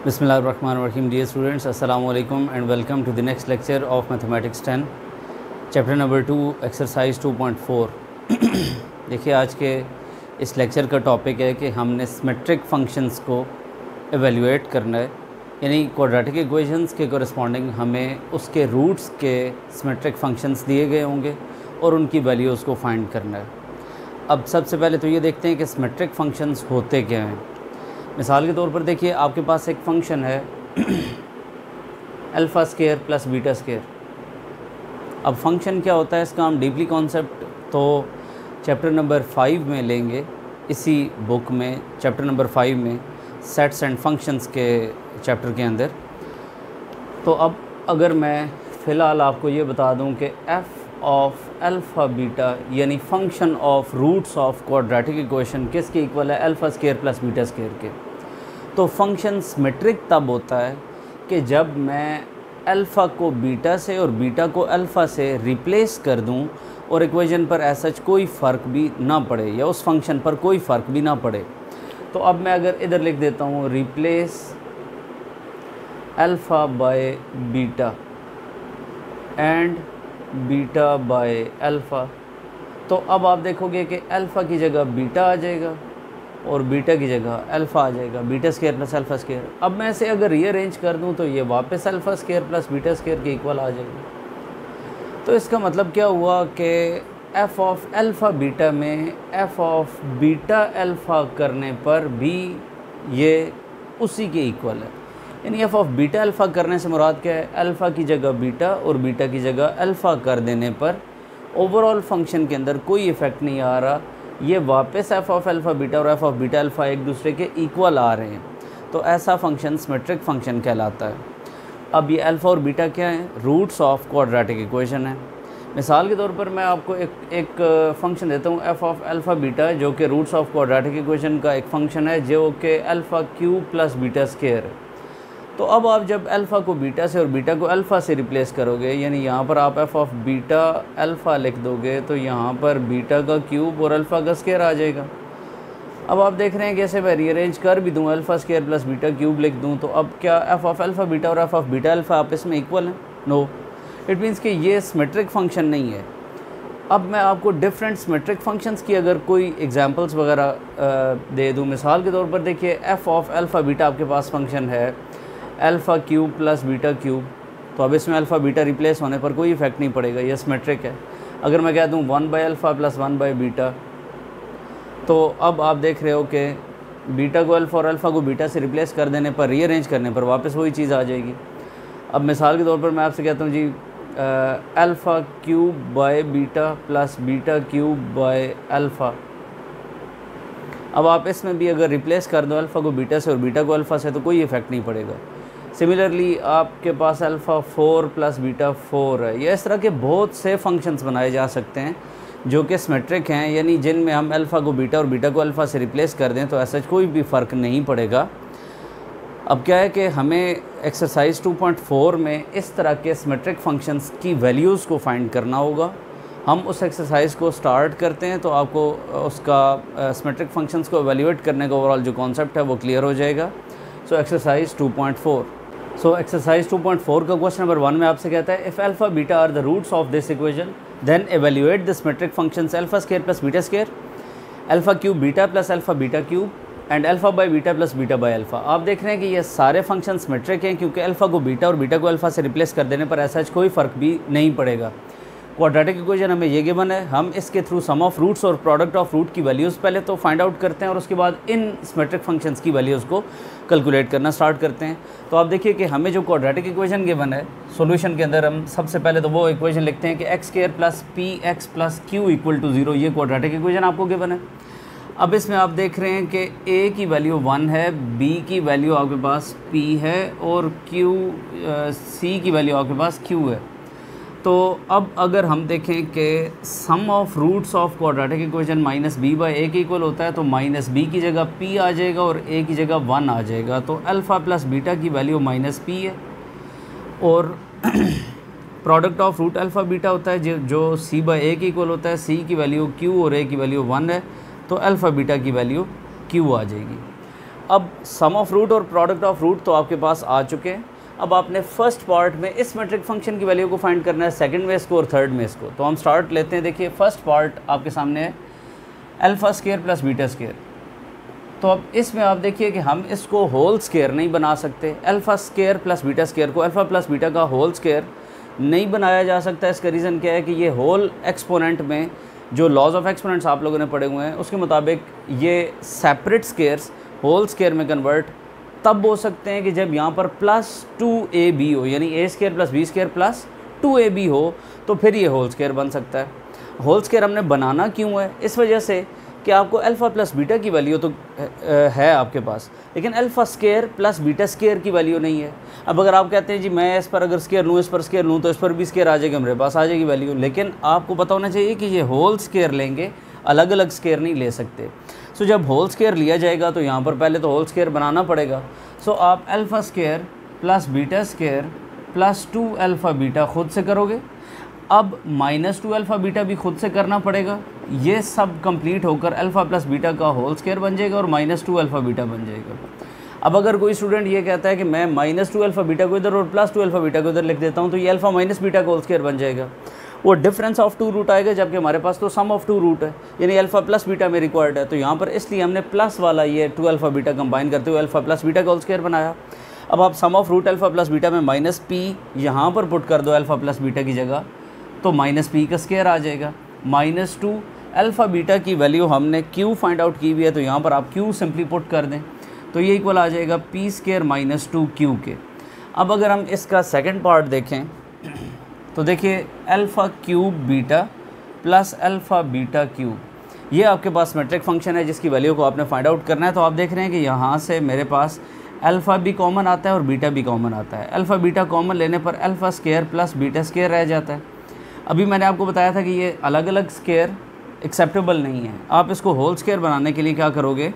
Bismillahirrahmanirrahim. Dear students, Assalamu alaikum and welcome to the next lecture of Mathematics 10, Chapter number 2, Exercise 2.4. देखिए आज के इस lecture का topic है कि हमने सिमेट्रिक फंक्शंस को एवेल्यूएट करना है, यानी क्वाड्रेटिक इक्वेशंस के कोरस्पॉन्डिंग हमें उसके रूट्स के सिमेट्रिक फंक्शंस दिए गए होंगे और उनकी वैल्यूज़ को फाइंड करना है। अब सबसे पहले तो ये देखते हैं कि सिमेट्रिक फंक्शंस होते क्या हैं। मिसाल के तौर पर देखिए आपके पास एक फंक्शन है alpha square plus beta square. अब फंक्शन क्या होता है इसका हम डीपली कॉन्सेप्ट तो चैप्टर नंबर 5 में लेंगे, इसी बुक में चैप्टर नंबर 5 में सेट्स एंड फंक्शंस के चैप्टर के अंदर। तो अब अगर मैं फ़िलहाल आपको ये बता दूं कि एफ़ ऑफ अल्फ़ा बीटा यानी function of roots of quadratic equation किसके इक्वल है, alpha square plus beta square के। तो फंक्शन सिमेट्रिक तब होता है कि जब मैं अल्फ़ा को बीटा से और बीटा को अल्फ़ा से रिप्लेस कर दूं और इक्वेशन पर ऐसा कोई फ़र्क भी ना पड़े या उस फंक्शन पर कोई फ़र्क भी ना पड़े। तो अब मैं अगर इधर लिख देता हूँ replace alpha by beta and beta by alpha, तो अब आप देखोगे कि अल्फ़ा की जगह बीटा आ जाएगा और बीटा की जगह अल्फ़ा आ जाएगा, beta square plus alpha square. अब मैं इसे अगर रीअरेंज कर दूं तो ये वापस alpha square plus beta square के इक्वल आ जाएगा। तो इसका मतलब क्या हुआ कि एफ़ ऑफ अल्फ़ा बीटा में एफ़ ऑफ बीटा अल्फ़ा करने पर भी ये उसी के इक्वल है, यानी एफ़ ऑफ बीटा अल्फ़ा करने से मुराद क्या है, अल्फ़ा की जगह बीटा और बीटा की जगह अल्फ़ा कर देने पर ओवरऑल फंक्शन के अंदर कोई इफ़ेक्ट नहीं आ रहा, ये वापस एफ़ ऑफ अल्फ़ा बीटा और एफ़ ऑफ बीटा अल्फ़ा एक दूसरे के इक्वल आ रहे हैं। तो ऐसा फंक्शन सिमेट्रिक फंक्शन कहलाता है। अब ये अल्फ़ा और बीटा क्या है, रूट्स ऑफ क्वाड्रेटिक इक्वेशन है। मिसाल के तौर पर मैं आपको एक फंक्शन देता हूँ एफ़ ऑफ अल्फ़ा बीटा, जो कि रूट्स ऑफ क्वाड्रेटिक इक्वेशन का एक फ़ंक्शन है, जो कि alpha cube plus beta square है। तो अब आप जब अल्फ़ा को बीटा से और बीटा को अल्फ़ा से रिप्लेस करोगे, यानी यहाँ पर आप एफ़ ऑफ बीटा अल्फ़ा लिख दोगे तो यहाँ पर बीटा का क्यूब और अल्फ़ा का स्केयर आ जाएगा। अब आप देख रहे हैं कैसे मैं रीअरेंज कर भी दूँ, alpha square plus beta cube लिख दूँ, तो अब क्या एफ़ ऑफ अल्फ़ा बीटा और एफ़ ऑफ बीटा अल्फ़ा आपस में इक्वल हैं? नो, इट मीन्स कि ये सिमेट्रिक फंक्शन नहीं है। अब मैं आपको डिफरेंट सिमेट्रिक फंक्शंस की अगर कोई एग्जांपल्स वगैरह दे दूँ, मिसाल के तौर पर देखिए एफ़ ऑफ अल्फ़ा बीटा आपके पास फंक्शन है alpha cube plus beta cube, तो अब इसमें अल्फ़ा बीटा रिप्लेस होने पर कोई इफ़ेक्ट नहीं पड़ेगा, ये सिमेट्रिक है। अगर मैं कह दूँ 1 bye alpha plus 1 by beta, तो अब आप देख रहे हो कि बीटा को अल्फ़ा और अल्फ़ा को बीटा से रिप्लेस कर देने पर, रीअरेंज करने पर वापस वही चीज़ आ जाएगी। अब मिसाल के तौर पर मैं आपसे कहता हूँ जी alpha cube by beta plus beta cube by alpha. अब आप इसमें भी अगर रिप्लेस कर दो अल्फ़ा को बीटा से और बीटा को अल्फ़ा से, तो कोई इफ़ेक्ट नहीं पड़ेगा। सिमिलरली आपके पास अल्फ़ा 4 प्लस बीटा 4 है। ये इस तरह के बहुत से फंक्शंस बनाए जा सकते हैं जो कि सिमेट्रिक हैं, यानी जिनमें हम अल्फ़ा को बीटा और बीटा को अल्फ़ा से रिप्लेस कर दें तो ऐसा कोई भी फ़र्क नहीं पड़ेगा। अब क्या है कि हमें एक्सरसाइज 2.4 में इस तरह के सिमेट्रिक फंक्शंस की वैल्यूज़ को फाइंड करना होगा। हम उस एक्सरसाइज को स्टार्ट करते हैं तो आपको उसका सिमेट्रिक फंक्शंस को एवेल्यूएट करने का ओवरऑल जो कॉन्सेप्ट है वो क्लियर हो जाएगा। So exercise 2.4। सो एक्सरसाइज 2.4 का क्वेश्चन नंबर 1 में आपसे कहता है if alpha beta are the roots of this equation then evaluate the symmetric functions alpha square plus beta square, alpha cube beta plus alpha beta cube and alpha by beta plus beta by alpha. आप देख रहे हैं कि ये सारे function symmetric हैं क्योंकि alpha को बीटा और बीटा को अल्फ़ा से रिप्लेस कर देने पर ऐसा कोई फ़र्क भी नहीं पड़ेगा। क्वाड्रेटिक इक्वेशन हमें ये गिवन है, हम इसके थ्रू सम ऑफ रूट्स और प्रोडक्ट ऑफ रूट की वैल्यूज़ पहले तो फाइंड आउट करते हैं और उसके बाद इन सिमेट्रिक फंक्शंस की वैल्यूज़ को कैलकुलेट करना स्टार्ट करते हैं। तो आप देखिए कि हमें जो क्वाड्रेटिक इक्वेशन गिवन है, सॉल्यूशन के अंदर हम सबसे पहले तो वो इक्वेशन लिखते हैं कि x square plus p x plus q equal to 0, ये क्वाड्रेटिक इक्वेशन आपको गिवन है। अब इसमें आप देख रहे हैं कि ए की वैल्यू 1 है, बी की वैल्यू आपके पास p है और सी की वैल्यू आपके पास q है। तो अब अगर हम देखें कि sum of roots of quadratic equation minus B by A के इक्वल होता है, तो माइनस बी की जगह p आ जाएगा और a की जगह 1 आ जाएगा। तो अल्फ़ा प्लस बीटा की वैल्यू माइनस p है और product of root alpha beta होता है जो c बाई ए के इक्वल होता है, c की वैल्यू q और a की वैल्यू 1 है, तो अल्फ़ा बीटा की वैल्यू q आ जाएगी। अब सम ऑफ रूट और प्रोडक्ट ऑफ रूट तो आपके पास आ चुके हैं। अब आपने फर्स्ट पार्ट में इस मेट्रिक फंक्शन की वैल्यू को फाइंड करना है, सेकंड में इसको और थर्ड में इसको। तो हम स्टार्ट लेते हैं। देखिए फर्स्ट पार्ट आपके सामने है alpha square plus beta square. तो अब इसमें आप देखिए कि हम इसको होल स्क्वायर नहीं बना सकते। Alpha square plus beta square को अल्फ़ा प्लस बीटा का होल स्क्वायर नहीं बनाया जा सकता। इसका रीज़न क्या है कि ये होल एक्सपोनेंट में जो लॉज ऑफ एक्सपोनेंट्स आप लोगों ने पढ़े हुए हैं उसके मुताबिक ये सेपरेट स्क्वायर्स होल स्क्वायर में कन्वर्ट तब हो सकते हैं कि जब यहाँ पर +2ab हो, यानी a square plus b square plus 2ab हो, तो फिर ये होल स्क्वायर बन सकता है। होल स्क्वायर हमने बनाना क्यों है? इस वजह से कि आपको अल्फ़ा प्लस बीटा की वैल्यू तो है आपके पास, लेकिन alpha square plus beta square की वैल्यू नहीं है। अब अगर आप कहते हैं जी मैं इस पर अगर स्क्वायर लूँ, इस पर स्क्वायर लूँ, तो इस पर भी स्क्वायर आ जाएगा, मेरे पास आ जाएगी वैल्यू, लेकिन आपको पता होना चाहिए कि ये होल स्क्वायर लेंगे, अलग अलग स्क्वायर नहीं ले सकते। सो जब होल स्क्वायर लिया जाएगा तो यहाँ पर पहले तो होल स्क्वायर बनाना पड़ेगा। सो आप alpha square plus beta square plus 2 alpha beta खुद से करोगे। अब -2 अल्फ़ा बीटा भी खुद से करना पड़ेगा। ये सब कंप्लीट होकर अल्फ़ा प्लस बीटा का होल स्क्वायर बन जाएगा और -2 अल्फ़ा बीटा बन जाएगा। अब अगर कोई स्टूडेंट ये कहता है कि मैं -2 अल्फ़ा बीटा को इधर और +2 अल्फ़ा बीटा को इधर लिख देता हूँ, तो ये अल्फ़ा माइनस बीटा का होल स्क्वायर बन जाएगा। वो डिफरेंस ऑफ 2 रूट आएगा, जबकि हमारे पास तो सम ऑफ 2 रूट है, यानी अल्फ़ा प्लस बीटा में रिक्वायर्ड है। तो यहाँ पर इसलिए हमने प्लस वाला ये 2 अल्फ़ा बीटा कंबाइन करते हुए अल्फ़ा प्लस बीटा का होल स्क्वायर बनाया। अब आप sum of root alpha plus beta में -p यहाँ पर पुट कर दो अल्फ़ा प्लस बीटा की जगह, तो -p का स्क्वायर आ जाएगा। -2 अल्फ़ा बीटा की वैल्यू हमने q फाइंड आउट की हुई है, तो यहाँ पर आप q सिंपली पुट कर दें, तो ये इक्वल आ जाएगा p स्क्वायर -2q के। अब अगर हम इसका सेकंड पार्ट देखें तो देखिए alpha cube beta plus alpha beta cube, ये आपके पास मेट्रिक फंक्शन है जिसकी वैल्यू को आपने फाइंड आउट करना है। तो आप देख रहे हैं कि यहाँ से मेरे पास अल्फ़ा भी कॉमन आता है और बीटा भी कॉमन आता है। अल्फ़ा बीटा कॉमन लेने पर alpha square plus beta square रह जाता है। अभी मैंने आपको बताया था कि ये अलग अलग स्क्वायर एक्सेप्टेबल नहीं है। आप इसको होल स्क्वायर बनाने के लिए क्या करोगे,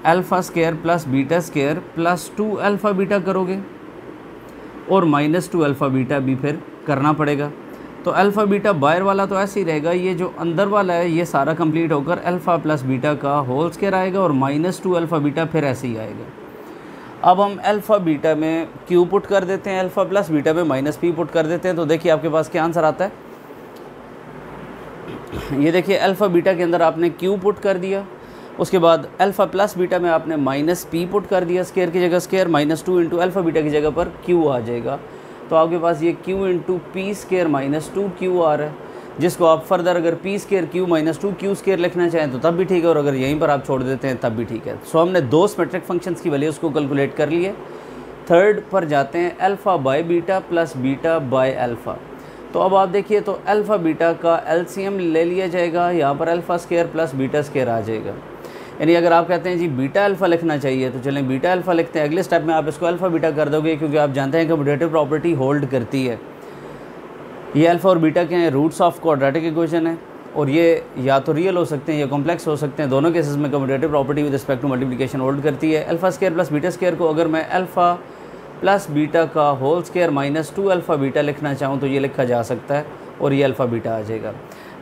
alpha square plus beta square plus 2 alpha beta करोगे और -2 अल्फ़ा बीटा भी फिर करना पड़ेगा। तो अल्फ़ा बीटा बाहर वाला तो ऐसे ही रहेगा, ये जो अंदर वाला है ये सारा कंप्लीट होकर अल्फ़ा प्लस बीटा का होल स्क्वायर आएगा और -2 अल्फ़ा बीटा फिर ऐसे ही आएगा। अब हम अल्फ़ा बीटा में q पुट कर देते हैं, अल्फ़ा प्लस बीटा में -p पुट कर देते हैं, तो देखिए आपके पास क्या आंसर आता है। ये देखिए अल्फ़ा बीटा के अंदर आपने q पुट कर दिया, उसके बाद अल्फ़ा प्लस बीटा में आपने -p पुट कर दिया, स्क्वायर की जगह स्क्वायर, -2 इंटू अल्फ़ा बीटा की जगह पर q आ जाएगा। तो आपके पास ये q into P square -2q आ रहा है, जिसको आप फर्दर अगर p square q -2q square लिखना चाहें तो तब भी ठीक है, और अगर यहीं पर आप छोड़ देते हैं तब भी ठीक है। सो हमने दो सिमेट्रिक फंक्शंस की वैल्यूज़ को कैलकुलेट कर लिए। थर्ड पर जाते हैं, alpha by beta plus beta by alpha. तो अब आप देखिए तो अल्फ़ा बीटा का एलसीएम ले लिया जाएगा, यहाँ पर alpha square plus beta square आ जाएगा। यानी अगर आप कहते हैं जी बीटा अल्फ़ा लिखना चाहिए तो चलें बीटा अल्फ़ा लिखते हैं। अगले स्टेप में आप इसको अल्फ़ा बीटा कर दोगे, क्योंकि आप जानते हैं कम्यूटेटिव प्रॉपर्टी होल्ड करती है। ये अल्फ़ा और बीटा के हैं रूट्स ऑफ क्वाड्रेटिक इक्वेशन है, और ये या तो रियल हो सकते हैं या कॉम्प्लेक्स हो सकते हैं। दोनों केसेस में commutative property with respect to multiplication hold करती है। Alpha square plus beta square को अगर मैं अल्फ़ा प्लस बीटा का होल स्क्वायर -2 अल्फ़ा बीटा लिखना चाहूँ तो ये लिखा जा सकता है, और ये अल्फ़ा बीटा आ जाएगा।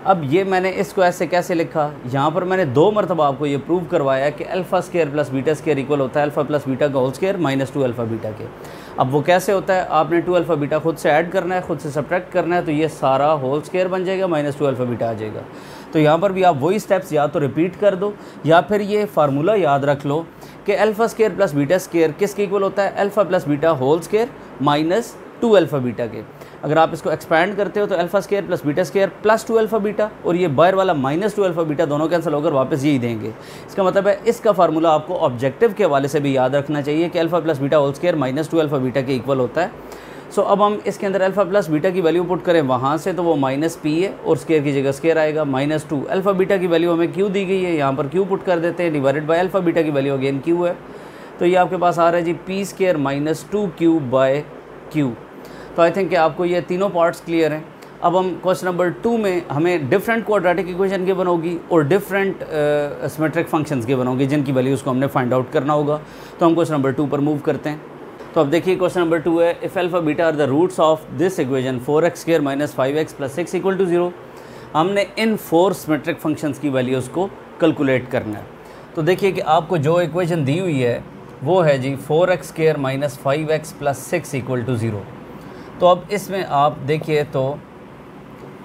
अब ये मैंने इसको ऐसे कैसे लिखा, यहाँ पर मैंने 2 मरतबा आपको ये प्रूव करवाया कि alpha square plus beta square equal होता है अल्फ़ा प्लस बीटा का होल स्क्वायर -2 अल्फ़ा बीटा के। अब वो कैसे होता है, आपने 2 अल्फ़ा बीटा खुद से ऐड करना है, खुद से सब्ट्रैक्ट करना है, तो ये सारा होल स्क्वायर बन जाएगा, -2 अल्फ़ा बीटा आ जाएगा। तो यहाँ पर भी आप वही स्टेप्स या तो रिपीट कर दो, या फिर ये फार्मूला याद रख लो कि alpha square plus beta square किसके इक्वल होता है, alpha plus beta whole square -2 alpha beta के। अगर आप इसको एक्सपैंड करते हो तो alpha square plus beta square plus 2 alpha beta, और ये बाहर वाला -2 अल्फ़ा बीटा दोनों कैंसिल होकर वापस यही देंगे। इसका मतलब है इसका फार्मूला आपको ऑब्जेक्टिव के हवाले से भी याद रखना चाहिए कि alpha plus beta whole square -2 alpha beta के इक्वल होता है। सो अब हम इसके अंदर अल्फ़ा प्लस बीटा की वैल्यू पुट करें वहाँ से, तो वो -p है और स्क्वायर की जगह स्क्वायर आएगा। -2 अल्फ़ा बीटा की वैल्यू हमें q दी गई है, यहाँ पर q पुट कर देते हैं, डिवाइडेड बाय अल्फ़ा बीटा की वैल्यू अगेन q है, तो ये आपके पास आ रहा है जी p square -2q by q। तो आई थिंक कि आपको ये तीनों पार्ट्स क्लियर हैं। अब हम क्वेश्चन नंबर 2 में हमें डिफरेंट क्वाड्रेटिक इक्वेशन गिवन होगी और डिफरेंट सिमेट्रिक फंक्शंस गिवन होंगी जिनकी वैल्यूज़ को हमने फाइंड आउट करना होगा। तो हम क्वेश्चन नंबर 2 पर मूव करते हैं। तो अब देखिए क्वेश्चन नंबर 2 है, if alpha beta are the roots of this equation 4x square minus 5x plus 6 equal to 0। हमने इन 4 सिमेट्रिक फंक्शंस की वैल्यूज़ को कैलकुलेट करना है। तो देखिए कि आपको जो इक्वेशन दी हुई है वो है जी 4x² minus 5x plus 6 equal to 0। तो अब इसमें आप देखिए तो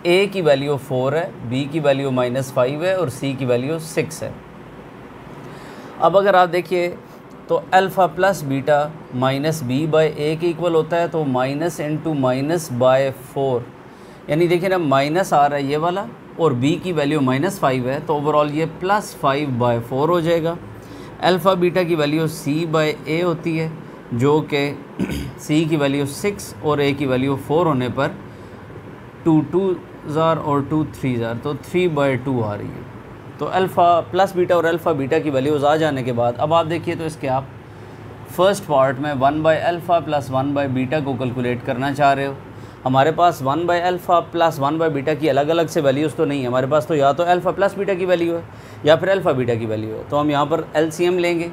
a की वैल्यू 4 है, b की वैल्यू -5 है और c की वैल्यू 6 है। अब अगर आप देखिए तो alpha plus beta minus b by A के इक्वल होता है, तो माइनस इंटू माइनस बाय 4, यानी देखिए ना माइनस आ रहा है ये वाला और b की वैल्यू -5 है, तो ओवरऑल ये +5/4 हो जाएगा। अल्फ़ा बीटा की वैल्यू c बाय ए होती है, जो कि c की वैल्यू 6 और a की वैल्यू 4 होने पर 2 2s और 2 3s, तो 3/2 आ रही है। तो अल्फ़ा प्लस बीटा और अल्फ़ा बीटा की वैल्यूज़ आ जाने के बाद अब आप देखिए तो इसके आप फर्स्ट पार्ट में 1/अल्फ़ा प्लस 1/बीटा को कैलकुलेट करना चाह रहे हो। हमारे पास 1/अल्फ़ा प्लस 1/बीटा की अलग अलग से वैल्यूज़ तो नहीं है हमारे पास, तो या तो अल्फ़ा प्लस बीटा की वैल्यू है या फिर अल्फ़ा बीटा की वैल्यू है। तो हम यहाँ पर LCM लेंगे।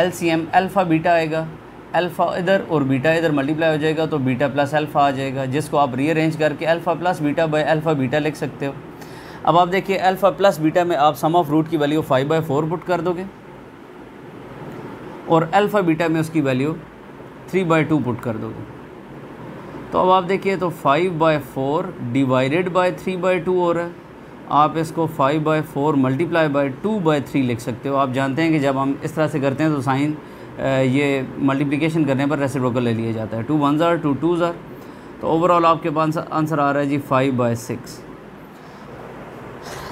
LCM अल्फ़ा बीटा आएगा, अल्फ़ा इधर और बीटा इधर मल्टीप्लाई हो जाएगा, तो बीटा प्लस अल्फ़ा आ जाएगा, जिसको आप रीअरेंज करके alpha plus beta by alpha beta लिख सकते हो। अब आप देखिए अल्फ़ा प्लस बीटा में आप सम ऑफ रूट की वैल्यू 5/4 पुट कर दोगे और अल्फ़ा बीटा में उसकी वैल्यू 3/2 पुट कर दोगे। तो अब आप देखिए तो 5/4 डिवाइडेड बाय 3/2 हो रहा है। आप इसको 5/4 मल्टीप्लाई बाय 2/3 लिख सकते हो। आप जानते हैं कि जब हम इस तरह से करते हैं तो साइन ये मल्टीप्लिकेशन करने पर रेसिप्रोकल ले लिया जाता है। 2 1s are 2 2s are, तो ओवरऑल आपके पास आंसर आ रहा है जी 5/6।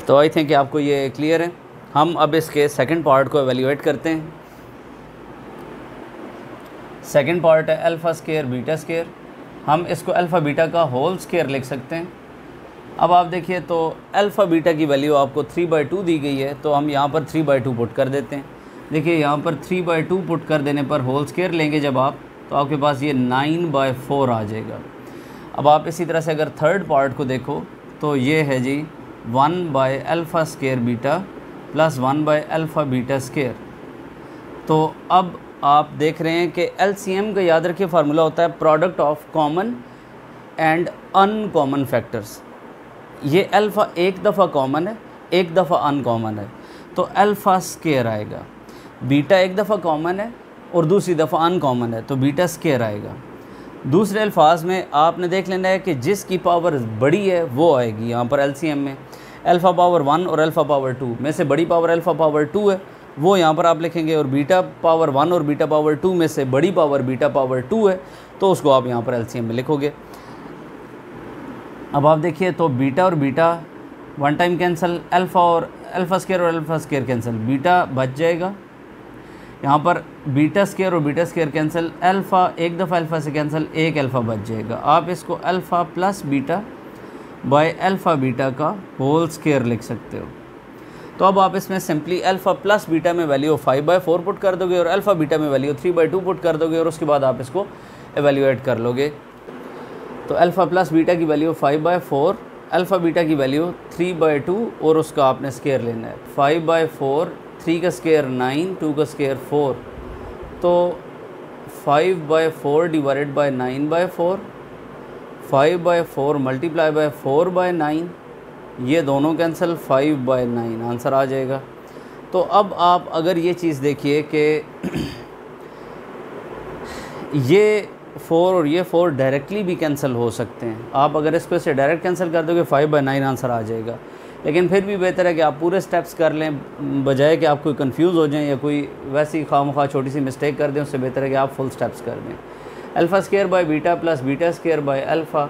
तो आई थिंक आपको ये क्लियर है। हम अब इसके सेकंड पार्ट को एवेल्यूएट करते हैं। सेकंड पार्ट है अल्फ़ा स्क्वायर बीटा स्क्वायर। हम इसको अल्फ़ा बीटा का होल स्क्वायर लिख सकते हैं। अब आप देखिए तो अल्फ़ा बीटा की वैल्यू आपको 3/2 दी गई है, तो हम यहाँ पर 3/2 पुट कर देते हैं। देखिए यहाँ पर 3/2 पुट कर देने पर होल स्क्वायर लेंगे जब आप, तो आपके पास ये 9/4 आ जाएगा। अब आप इसी तरह से अगर थर्ड पार्ट को देखो तो ये है जी one by alpha square beta plus one by alpha beta square. तो अब आप देख रहे हैं कि LCM का याद रखिए फार्मूला होता है product of common and uncommon factors. ये अल्फ़ा एक दफ़ा कॉमन है, एक दफ़ा अनकॉमन है, तो अल्फ़ा स्क्वायर आएगा। बीटा एक दफ़ा कॉमन है और दूसरी दफ़ा अनकॉमन है, तो बीटा स्क्वायर आएगा। दूसरे अल्फाज में आपने देख लेना है कि जिसकी पावर बड़ी है वो आएगी। यहाँ पर LCM में अल्फ़ा पावर 1 और अल्फ़ा पावर 2 में से बड़ी पावर अल्फ़ा पावर 2 है, वो यहाँ पर आप लिखेंगे, और बीटा पावर 1 और बीटा पावर 2 में से बड़ी पावर बीटा पावर 2 है, तो उसको आप यहाँ पर LCM में लिखोगे। अब आप देखिए तो बीटा और beta one time cancel, alpha square और अल्फ़ा स्क्वायर कैंसिल, बीटा बच जाएगा। यहाँ पर बीटा स्क्वायर और बीटा स्क्वायर कैंसिल, अल्फ़ा एक दफ़ा अल्फ़ा से कैंसिल, एक अल्फ़ा बच जाएगा। आप इसको alpha plus beta by alpha beta का होल स्क्वायर लिख सकते हो। तो अब आप इसमें सिंपली अल्फ़ा प्लस बीटा में वैल्यू 5/4 पुट कर दोगे और अल्फ़ा बीटा में वैल्यू 3/2 पुट कर दोगे और उसके बाद आप इसको एवेल्यूएट कर लोगे। तो अल्फ़ा प्लस बीटा की वैल्यू 5/4, अल्फ़ा बीटा की वैल्यू 3/2 और उसका आपने स्क्वायर लेना है। 5/4, 3 का स्क्वायर 9, 2 का स्क्वायर 4, तो 5/4 डिवाइडेड बाय 9/4, 5/4 मल्टीप्लाई बाय 4/9, ये दोनों कैंसिल, 5/9 आंसर आ जाएगा। तो अब आप अगर ये चीज़ देखिए कि ये 4 और ये 4 डायरेक्टली भी कैंसिल हो सकते हैं। आप अगर इसको इससे डायरेक्ट कैंसिल कर दोगे 5/9 आंसर आ जाएगा। लेकिन फिर भी बेहतर है कि आप पूरे स्टेप्स कर लें, बजाय कि आप कोई कंफ्यूज हो जाएं या कोई वैसी खामखा छोटी सी मिस्टेक कर दें, उससे बेहतर है कि आप फुल स्टेप्स कर दें। Alpha square by beta plus beta square by alpha,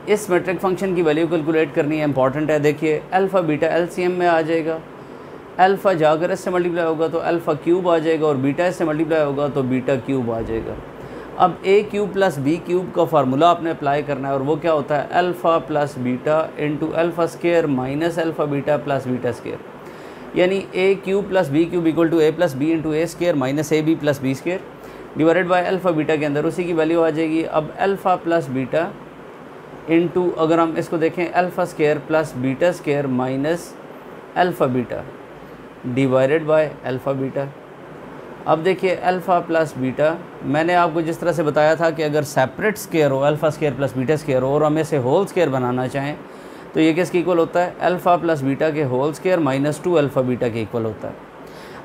इस मेट्रिक फंक्शन की वैल्यू कैलकुलेट करनी है, इंपॉर्टेंट है। देखिए अल्फ़ा बीटा LCM में आ जाएगा, अल्फ़ा जाकर इससे मल्टीप्लाई होगा तो अल्फ़ा क्यूब आ जाएगा और बीटा इससे मल्टीप्लाई होगा तो बीटा क्यूब आ जाएगा। अब a cube plus b cube का फार्मूला आपने अप्लाई करना है, और वो क्या होता है alpha plus beta into alpha square minus alpha beta plus beta square, यानी a cube plus b cube equal to a plus b into a square minus ab plus b square divided by alpha beta के अंदर उसी की value आ जाएगी। अब alpha plus beta into, अगर हम इसको देखें, alpha square plus beta square minus alpha beta divided by alpha beta. अब देखिए अल्फ़ा प्लस बीटा, मैंने आपको जिस तरह से बताया था कि अगर सेपरेट स्क्वायर हो alpha square plus beta square हो और हम इसे होल स्क्वायर बनाना चाहें तो ये किसके इक्वल होता है अल्फ़ा प्लस बीटा के whole square minus 2 alpha beta के इक्वल होता है।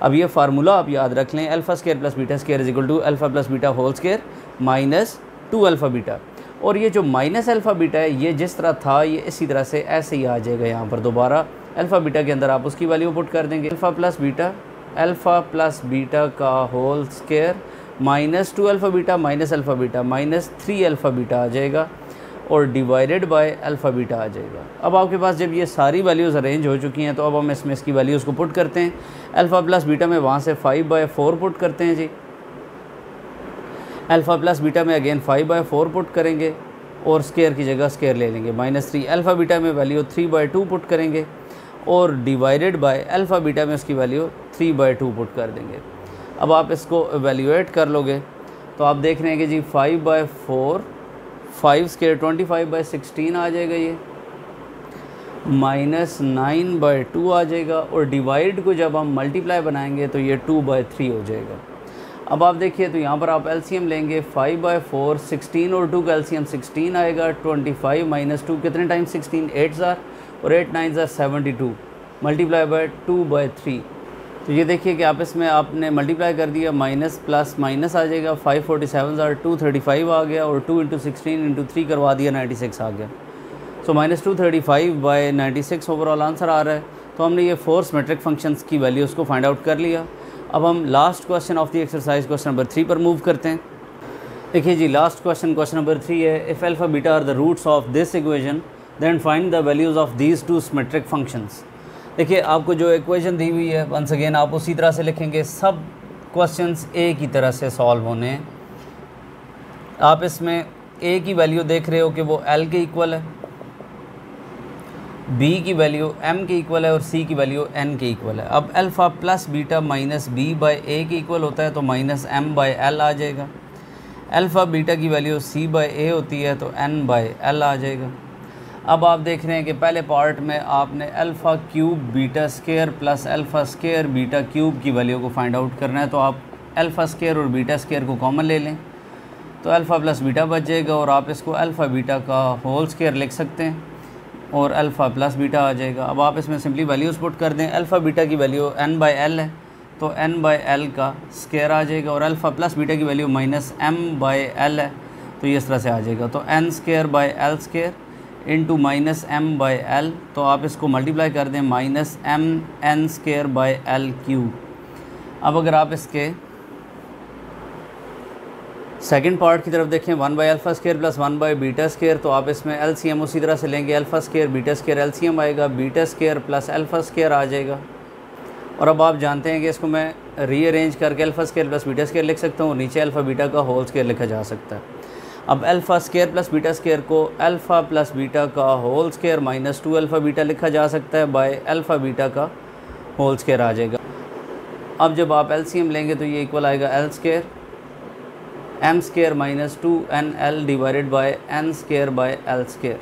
अब ये फार्मूला आप याद रख लें, alpha square plus beta square is equal to alpha plus beta whole square minus 2 alpha beta. और ये जो माइनस अल्फ़ा बीटा है ये जिस तरह था ये इसी तरह से ऐसे ही आ जाएगा यहाँ पर दोबारा। अल्फ़ा बीटा के अंदर आप उसकी वैल्यू पुट कर देंगे, अल्फ़ा प्लस बीटा का whole square minus 2 alpha beta minus 3 alpha beta आ जाएगा और डिवाइडेड बाय अल्फ़ा बीटा आ जाएगा। अब आपके पास जब ये सारी वैल्यूज़ अरेंज हो चुकी हैं तो अब हम इसमें इसकी वैल्यूज़ को पुट करते हैं। अल्फ़ा प्लस बीटा में वहाँ से 5/4 पुट करते हैं जी, अल्फ़ा प्लस बीटा में अगेन 5/4 पुट करेंगे और स्केयर की जगह स्केयर ले लेंगे -3। अल्फ़ा बीटा में वैल्यू 3/2 पुट करेंगे और डिवाइडेड बाय अल्फ़ा बीटा में उसकी वैल्यू 3/2 पुट कर देंगे। अब आप इसको एवेल्यूएट कर लोगे तो आप देख रहे हैं कि जी 5/4 5 स्केयर 25/16 आ जाएगा, ये -9/2 आ जाएगा और डिवाइड को जब हम मल्टीप्लाई बनाएंगे तो ये 2/3 हो जाएगा। अब आप देखिए तो यहाँ पर आप एलसीएम लेंगे 5/4 16 और 2 का एलसीएम 16 आएगा। 25 - 2 कितने टाइम 16 8 और 8 9 72 मल्टीप्लाई बाय 2/3। तो ये देखिए कि आप इसमें आपने मल्टीप्लाई कर दिया, माइनस प्लस माइनस आ जाएगा। 547 235 आ गया और 2 × 16 × 3 करवा दिया 96 आ गया। सो -235/96 ओवरऑल आंसर आ रहा है। तो हमने ये 4 सिमेट्रिक फंक्शंस की वैल्यूज़ को फाइंड आउट कर लिया। अब हम last question of the exercise question number 3 पर मूव करते हैं। देखिए जी लास्ट क्वेश्चन नंबर 3 है, if alpha beta are the roots of this equation then find the values of these 2 symmetric functions. देखिए आपको जो इक्वेशन दी हुई है वंस अगेन आप उसी तरह से लिखेंगे, सब क्वेश्चंस एक ही तरह से सॉल्व होने हैं। आप इसमें ए की वैल्यू देख रहे हो कि वो एल के इक्वल है, बी की वैल्यू एम के इक्वल है और सी की वैल्यू एन के इक्वल है। अब alpha plus beta minus B by A के इक्वल होता है तो माइनस एम बाई एल आ जाएगा। अल्फ़ा बीटा की वैल्यू सी बाई ए होती है तो एन बाई एल आ जाएगा। अब आप देख रहे हैं कि पहले पार्ट में आपने alpha cube beta square plus alpha square beta cube की वैल्यू को फाइंड आउट करना है। तो आप अल्फ़ा स्केयर और बीटा स्केयर को कॉमन ले लें तो अल्फ़ा प्लस बीटा बच जाएगा और आप इसको अल्फ़ा बीटा का होल स्केयर लिख सकते हैं और अल्फ़ा प्लस बीटा आ जाएगा। अब आप इसमें सिंपली वैल्यूज़ पुट कर दें। अल्फ़ा बीटा की वैल्यू n बाई एल है तो n बाई एल का स्केयर आ जाएगा और अल्फ़ा प्लस बीटा की value minus m by L है तो ये इस तरह से आ जाएगा। तो n square by L square into minus m by L, तो आप इसको मल्टीप्लाई कर दें minus m n square by L cube. अब अगर आप इसके सेकंड पार्ट की तरफ देखें 1 by alpha square plus 1 by beta square, तो आप इसमें एलसीएम उसी तरह से लेंगे। Alpha square beta square LCM आएगा, beta square plus alpha square आ जाएगा। और अब आप जानते हैं कि इसको मैं रीअरेंज करके alpha square plus beta square लिख सकता हूँ और नीचे अल्फ़ा बीटा का होल स्केयर लिखा जा सकता है। अब alpha square plus beta square को अल्फ़ा प्लस बीटा का whole square minus 2 alpha beta लिखा जा सकता है बाय अल्फ़ा बीटा का होल स्केयर आ जाएगा। अब जब आप एलसीएम लेंगे तो ये इक्वल आएगा L square m square minus 2nl divided by n square by l square,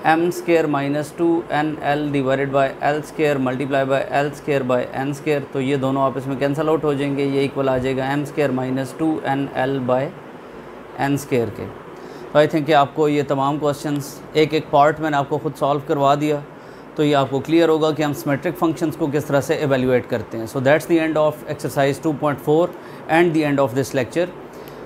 m square minus 2nl divided by l square multiply by l square by n square. तो ये दोनों आपस में कैंसिल आउट हो जाएंगे, ये equal आ जाएगा m square minus 2nl by n square के। तो आई थिंक कि आपको ये तमाम क्वेश्चंस एक एक पार्ट मैंने आपको खुद सॉल्व करवा दिया तो ये आपको क्लियर होगा कि हम सिमेट्रिक फंक्शंस को किस तरह से एवेल्यूएट करते हैं। So that's the end of exercise 2.4 and the end of this lecture.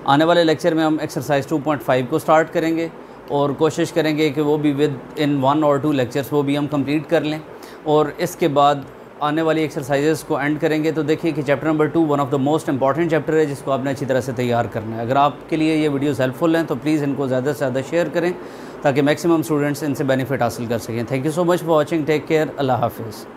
आने वाले लेक्चर में हम एक्सरसाइज 2.5 को स्टार्ट करेंगे और कोशिश करेंगे कि वो भी विद इन 1 और 2 लेक्चर्स वो भी हम कंप्लीट कर लें और इसके बाद आने वाली एक्सरसाइजेस को एंड करेंगे। तो देखिए कि chapter number 2 one of the most important chapter है जिसको आपने अच्छी तरह से तैयार करना है। अगर आपके लिए ये वीडियोस हेल्पफुल हैं तो प्लीज़ इनको ज़्यादा से ज़्यादा शेयर करें ताकि मैक्सिमम स्टूडेंट्स इनसे बेनिफिट हासिल कर सकें। Thank you so much for watching, take care, अल्लाह हाफिज़।